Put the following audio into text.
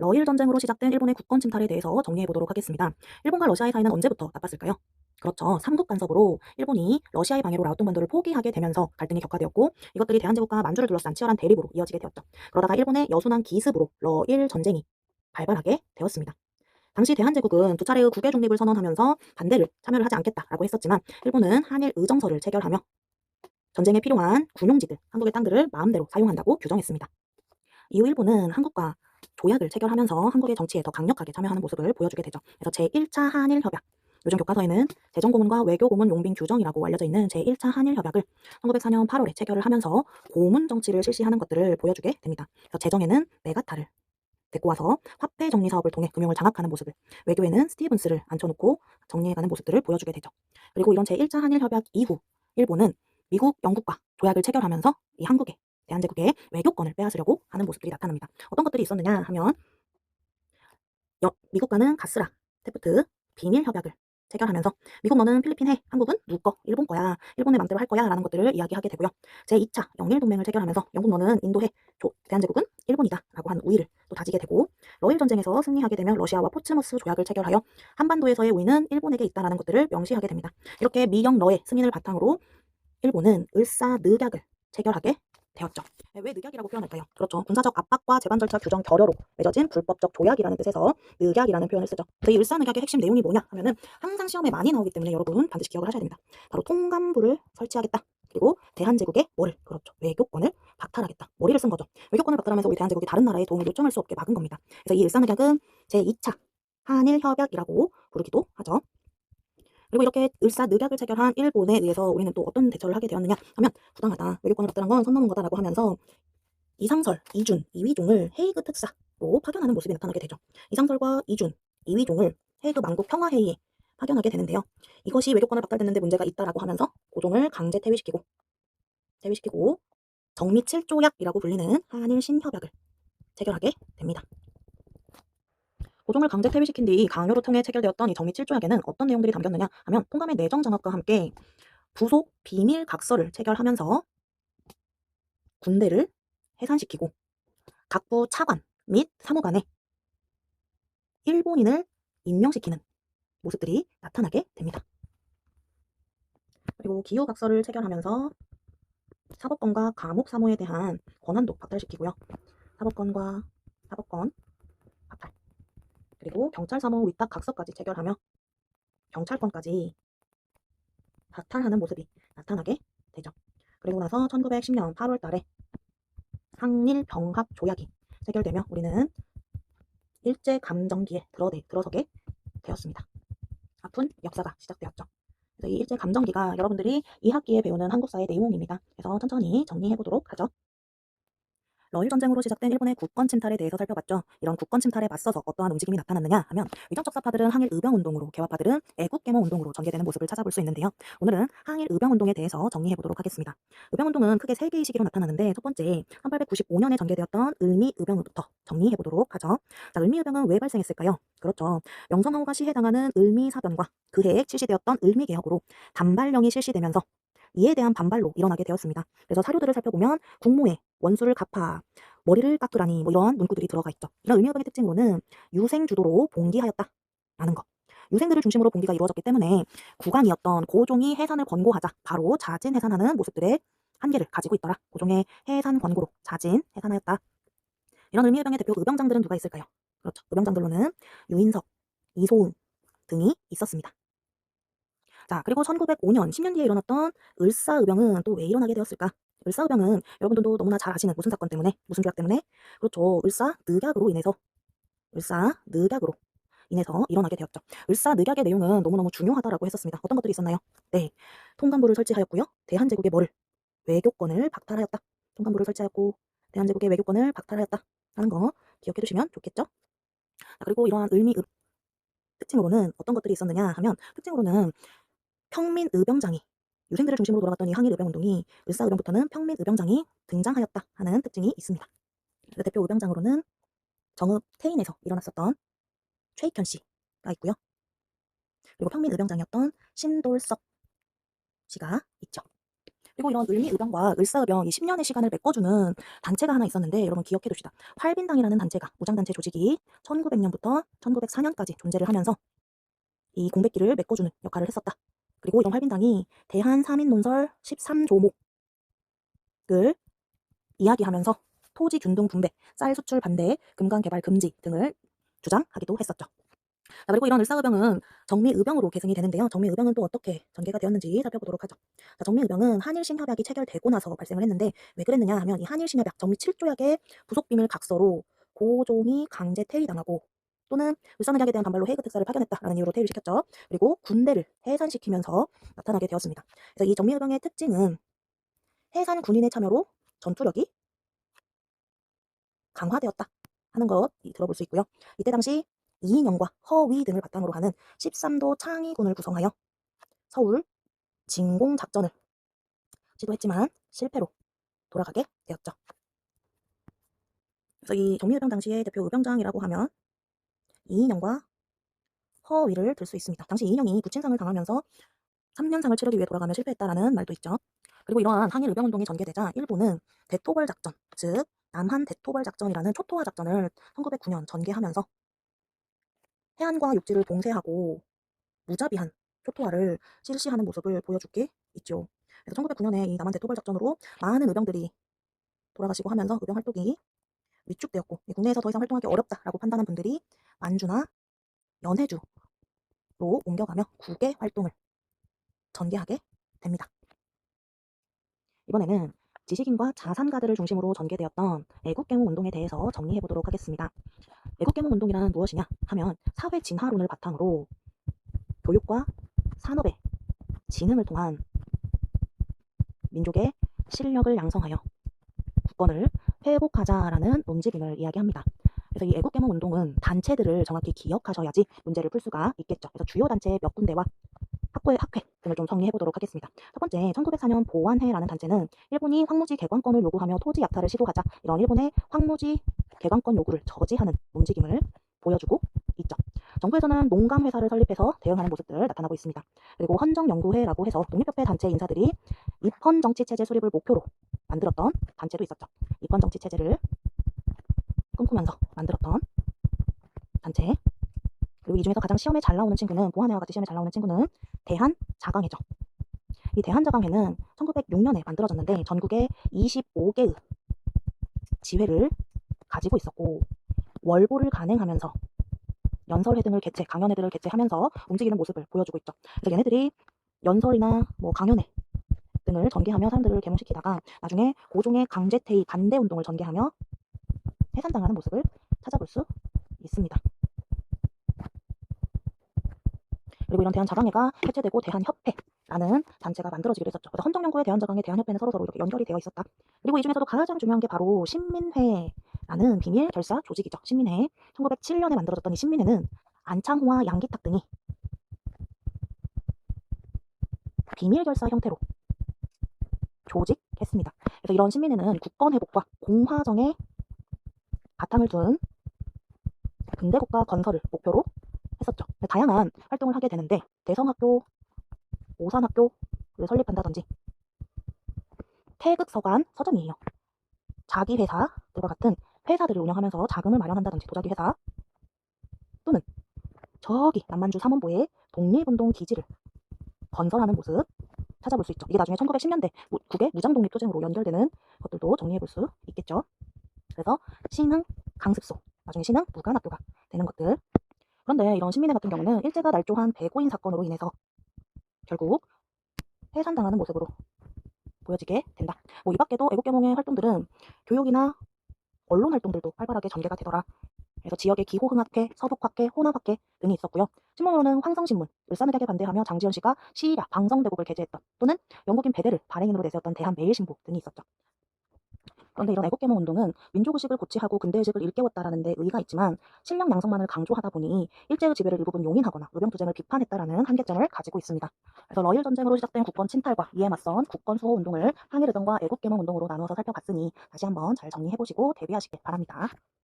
러일 전쟁으로 시작된 일본의 국권 침탈에 대해서 정리해 보도록 하겠습니다. 일본과 러시아의 사이는 언제부터 나빴을까요? 그렇죠. 삼국 간섭으로 일본이 러시아의 방해로 라오뚱반도를 포기하게 되면서 갈등이 격화되었고, 이것들이 대한제국과 만주를 둘러싼 치열한 대립으로 이어지게 되었죠. 그러다가 일본의 여순한 기습으로 러일 전쟁이 발발하게 되었습니다. 당시 대한제국은 두 차례의 국외 중립을 선언하면서 반대를 참여를 하지 않겠다라고 했었지만, 일본은 한일 의정서를 체결하며 전쟁에 필요한 군용지들, 한국의 땅들을 마음대로 사용한다고 규정했습니다. 이후 일본은 한국과 조약을 체결하면서 한국의 정치에 더 강력하게 참여하는 모습을 보여주게 되죠. 그래서 제1차 한일협약, 요즘 교과서에는 재정고문과 외교고문 용빈 규정이라고 알려져 있는 제1차 한일협약을 1904년 8월에 체결을 하면서 고문 정치를 실시하는 것들을 보여주게 됩니다. 그래서 재정에는 메가타를 데리고 와서 화폐 정리 사업을 통해 금융을 장악하는 모습을, 외교에는 스티븐스를 앉혀놓고 정리해가는 모습들을 보여주게 되죠. 그리고 이런 제1차 한일협약 이후 일본은 미국, 영국과 조약을 체결하면서 이 한국의 대한제국의 외교권을 빼앗으려고 하는 모습들이 나타납니다. 어떤 것들이 있었느냐 하면, 미국과는 가스라, 테프트, 비밀 협약을 체결하면서 미국 너는 필리핀 해, 한국은 누구 거, 일본 거야, 일본의 맘대로 할 거야 라는 것들을 이야기하게 되고요. 제2차 영일동맹을 체결하면서 영국 너는 인도 해, 대한제국은 일본이다 라고 하는 우위를 또 다지게 되고, 러일 전쟁에서 승리하게 되면 러시아와 포츠머스 조약을 체결하여 한반도에서의 우위는 일본에게 있다라는 것들을 명시하게 됩니다. 이렇게 미영러의 승인을 바탕으로 일본은 을사늑약을 체결하게 되었죠. 왜 늑약이라고 표현할까요? 그렇죠. 군사적 압박과 재반 절차 규정 결여로 맺어진 불법적 조약이라는 뜻에서 늑약이라는 표현을 쓰죠. 그래서 이 을사늑약의 핵심 내용이 뭐냐 하면은, 항상 시험에 많이 나오기 때문에 여러분 반드시 기억을 하셔야 됩니다. 바로 통감부를 설치하겠다. 그리고 대한제국의 뭐를? 그렇죠. 외교권을 박탈하겠다. 머리를 쓴 거죠. 외교권을 박탈하면서 우리 대한제국이 다른 나라에 도움을 요청할 수 없게 막은 겁니다. 그래서 이 을사늑약은 제2차 한일협약이라고 부르기도 하죠. 그리고 이렇게 을사늑약을 체결한 일본에 의해서 우리는 또 어떤 대처를 하게 되었느냐 하면, 부당하다, 외교권을 박탈한 건 선 넘은 거다라고 하면서 이상설, 이준, 이위종을 헤이그 특사로 파견하는 모습이 나타나게 되죠. 이상설과 이준, 이위종을 헤이그 만국 평화회의에 파견하게 되는데요. 이것이 외교권을 박탈됐는데 문제가 있다라고 하면서 고종을 강제 퇴위시키고 정미 7조약이라고 불리는 한일 신협약을 체결하게 됩니다. 고종을 강제 퇴위시킨 뒤 강요를 통해 체결되었던 이 정미 7조약에는 어떤 내용들이 담겼느냐 하면, 통감의 내정 장악과 함께 부속 비밀 각서를 체결하면서 군대를 해산시키고 각부 차관 및 사무관에 일본인을 임명시키는 모습들이 나타나게 됩니다. 그리고 기후각서를 체결하면서 사법권과 감옥사무에 대한 권한도 박탈시키고요. 사법권 박탈, 그리고 경찰사무 위탁각서까지 체결하며 경찰권까지 박탈하는 모습이 나타나게 되죠. 그리고 나서 1910년 8월 달에 항일병합조약이 체결되며 우리는 일제감정기에 들어서게 되었습니다. 아픈 역사가 시작되었죠. 그래서 이 일제감정기가 여러분들이 2학기에 배우는 한국사의 내용입니다. 그래서 천천히 정리해보도록 하죠. 러일 전쟁으로 시작된 일본의 국권 침탈에 대해서 살펴봤죠. 이런 국권 침탈에 맞서서 어떠한 움직임이 나타났느냐 하면, 위정적 사파들은 항일 의병운동으로, 개화파들은 애국계모운동으로 전개되는 모습을 찾아볼 수 있는데요. 오늘은 항일 의병운동에 대해서 정리해보도록 하겠습니다. 의병운동은 크게 3개의 시기로 나타나는데, 첫 번째 1895년에 전개되었던 을미의병부터 정리해보도록 하죠. 자, 을미의병은 왜 발생했을까요? 그렇죠. 명성황후가 시해당하는 을미사변과 그해 실시되었던 을미개혁으로 단발령이 실시되면서 이에 대한 반발로 일어나게 되었습니다. 그래서 사료들을 살펴보면 국모에 원수를 갚아, 머리를 깎으라니, 뭐 이런 문구들이 들어가 있죠. 이런 의미협약의 특징으로는 유생주도로 봉기하였다라는 것. 유생들을 중심으로 봉기가 이루어졌기 때문에 국왕이었던 고종이 해산을 권고하자 바로 자진 해산하는 모습들의 한계를 가지고 있더라. 고종의 해산 권고로 자진 해산하였다. 이런 의미협약의 대표 의병장들은 누가 있을까요? 그렇죠. 의병장들로는 유인석, 이소운 등이 있었습니다. 자, 그리고 1905년 10년 뒤에 일어났던 을사의병은 또 왜 일어나게 되었을까? 을사의병은 여러분들도 너무나 잘 아시는 무슨 사건 때문에, 무슨 조약 때문에? 그렇죠. 을사늑약으로 인해서 일어나게 되었죠. 을사늑약의 내용은 너무너무 중요하다라고 했었습니다. 어떤 것들이 있었나요? 네, 통감부를 설치하였고요. 대한제국의 뭐를? 외교권을 박탈하였다. 통감부를 설치하였고 대한제국의 외교권을 박탈하였다 하는 거 기억해 두시면 좋겠죠? 자, 그리고 이러한 을미읍 특징으로는 어떤 것들이 있었느냐 하면, 특징으로는 평민의병장이, 유생들을 중심으로 돌아갔던 이 항일의병운동이 을사의병부터는 평민의병장이 등장하였다 하는 특징이 있습니다. 그래서 대표 의병장으로는 정읍 태인에서 일어났었던 최익현 씨가 있고요. 그리고 평민의병장이었던 신돌석 씨가 있죠. 그리고 이런 을미의병과 을사의병 이 10년의 시간을 메꿔주는 단체가 하나 있었는데 여러분 기억해 두시다. 활빈당이라는 단체가 무장단체 조직이 1900년부터 1904년까지 존재를 하면서 이 공백기를 메꿔주는 역할을 했었다. 그리고 이런 활빈당이 대한삼인논설 13조목을 이야기하면서 토지 균등 분배, 쌀 수출 반대, 금강 개발 금지 등을 주장하기도 했었죠. 자, 그리고 이런 을사의병은 정미의병으로 계승이 되는데요. 정미의병은 또 어떻게 전개가 되었는지 살펴보도록 하죠. 자, 정미의병은 한일신협약이 체결되고 나서 발생을 했는데 왜 그랬느냐 하면 이 한일신협약 정미 7조약의 부속비밀 각서로 고종이 강제 퇴위당하고 또는 울산의략에 대한 반발로 헤이그 특사를 파견했다라는 이유로 퇴위를 시켰죠. 그리고 군대를 해산시키면서 나타나게 되었습니다. 그래서 이 정미의병의 특징은 해산 군인의 참여로 전투력이 강화되었다 하는 것 들어볼 수 있고요. 이때 당시 이인영과 허위 등을 바탕으로 하는 13도 창의군을 구성하여 서울 진공작전을 시도했지만 실패로 돌아가게 되었죠. 그래서 이 정미의병 당시의 대표 의병장이라고 하면 이인영과 허위를 들 수 있습니다. 당시 이인영이 부친상을 당하면서 3년상을 치르기 위해 돌아가며 실패했다라는 말도 있죠. 그리고 이러한 한일 의병운동이 전개되자 일본은 대토벌 작전, 즉 남한 대토벌 작전이라는 초토화 작전을 1909년 전개하면서 해안과 육지를 봉쇄하고 무자비한 초토화를 실시하는 모습을 보여주게 있죠. 그래서 1909년에 이 남한 대토벌 작전으로 많은 의병들이 돌아가시고 하면서 의병 활동이 위축되었고 국내에서 더 이상 활동하기 어렵다라고 판단한 분들이 만주나 연해주로 옮겨가며 국외 활동을 전개하게 됩니다. 이번에는 지식인과 자산가들을 중심으로 전개되었던 애국갱후 운동에 대해서 정리해보도록 하겠습니다. 애국갱후 운동이란 무엇이냐 하면 사회 진화론을 바탕으로 교육과 산업의 진흥을 통한 민족의 실력을 양성하여 국권을 회복하자라는 논지임을 이야기합니다. 그래서 이 애국개몽 운동은 단체들을 정확히 기억하셔야지 문제를 풀 수가 있겠죠. 그래서 주요 단체 몇 군데와 학회 등을 좀 정리해보도록 하겠습니다. 첫 번째, 1904년 보완회라는 단체는 일본이 황무지 개관권을 요구하며 토지 약탈을 시도하자 이런 일본의 황무지 개관권 요구를 저지하는 움직임을 보여주고 있죠. 정부에서는 농감회사를 설립해서 대응하는 모습들 나타나고 있습니다. 그리고 헌정연구회라고 해서 독립협회 단체 인사들이 입헌정치체제 수립을 목표로 만들었던 단체도 있었죠. 입헌정치체제를 꿈꾸면서 만들었던 단체. 그리고 이 중에서 가장 시험에 잘 나오는 친구는 보안회와 같이 시험에 잘 나오는 친구는 대한자강회죠. 이 대한자강회는 1906년에 만들어졌는데 전국에 25개의 지회를 가지고 있었고 월보를 간행하면서 연설회 등을 개최, 강연회들을 개최하면서 움직이는 모습을 보여주고 있죠. 그래서 얘네들이 연설이나 강연회 등을 전개하며 사람들을 계몽시키다가 나중에 고종의 강제퇴위 반대운동을 전개하며 해산당하는 모습을 찾아볼 수 있습니다. 그리고 이런 대한자강회가 해체되고 대한협회라는 단체가 만들어지기도 했었죠. 그래서 헌정연구회, 대한자강회, 대한협회는 서로서로 이렇게 연결이 되어 있었다. 그리고 이 중에서도 가장 중요한 게 바로 신민회라는 비밀 결사 조직이죠. 신민회. 1907년에 만들어졌던 이 신민회는 안창호와 양기탁 등이 비밀 결사 형태로 조직했습니다. 그래서 이런 신민회는 국권 회복과 공화정의 바탕을 둔 근대국가 건설을 목표로 했었죠. 다양한 활동을 하게 되는데 대성학교, 오산학교를 설립한다든지 태극서관 서점이에요. 자기 회사들과 같은 회사들을 운영하면서 자금을 마련한다든지 도자기 회사 또는 저기 남만주 삼원보의 독립운동 기지를 건설하는 모습 찾아볼 수 있죠. 이게 나중에 1910년대 국의 무장독립투쟁으로 연결되는 것들도 정리해볼 수 있겠죠. 그래서 신흥 강습소, 나중에 신흥 무관학교가 되는 것들. 그런데 이런 신민회 같은 경우는 일제가 날조한 배고인 사건으로 인해서 결국 해산당하는 모습으로 보여지게 된다. 이 밖에도 애국개몽의 활동들은 교육이나 언론 활동들도 활발하게 전개가 되더라. 그래서 지역의 기호흥학회, 서북학회, 혼합학회 등이 있었고요. 신문으로는 황성신문, 을사늑약에 반대하며 장지현 씨가 시일야 방성대국을 게재했던 또는 영국인 베데를 발행인으로 내세웠던 대한매일신보 등이 있었죠. 그런데 이런 애국개몽 운동은 민족의식을 고취하고 근대의식을 일깨웠다라는 데 의의가 있지만 실력 양성만을 강조하다 보니 일제의 지배를 일부분 용인하거나 의병투쟁을 비판했다라는 한계점을 가지고 있습니다. 그래서 러일 전쟁으로 시작된 국권 침탈과 이에 맞선 국권 수호 운동을 항일의병과 애국개몽 운동으로 나누어서 살펴봤으니 다시 한번 잘 정리해보시고 대비하시길 바랍니다.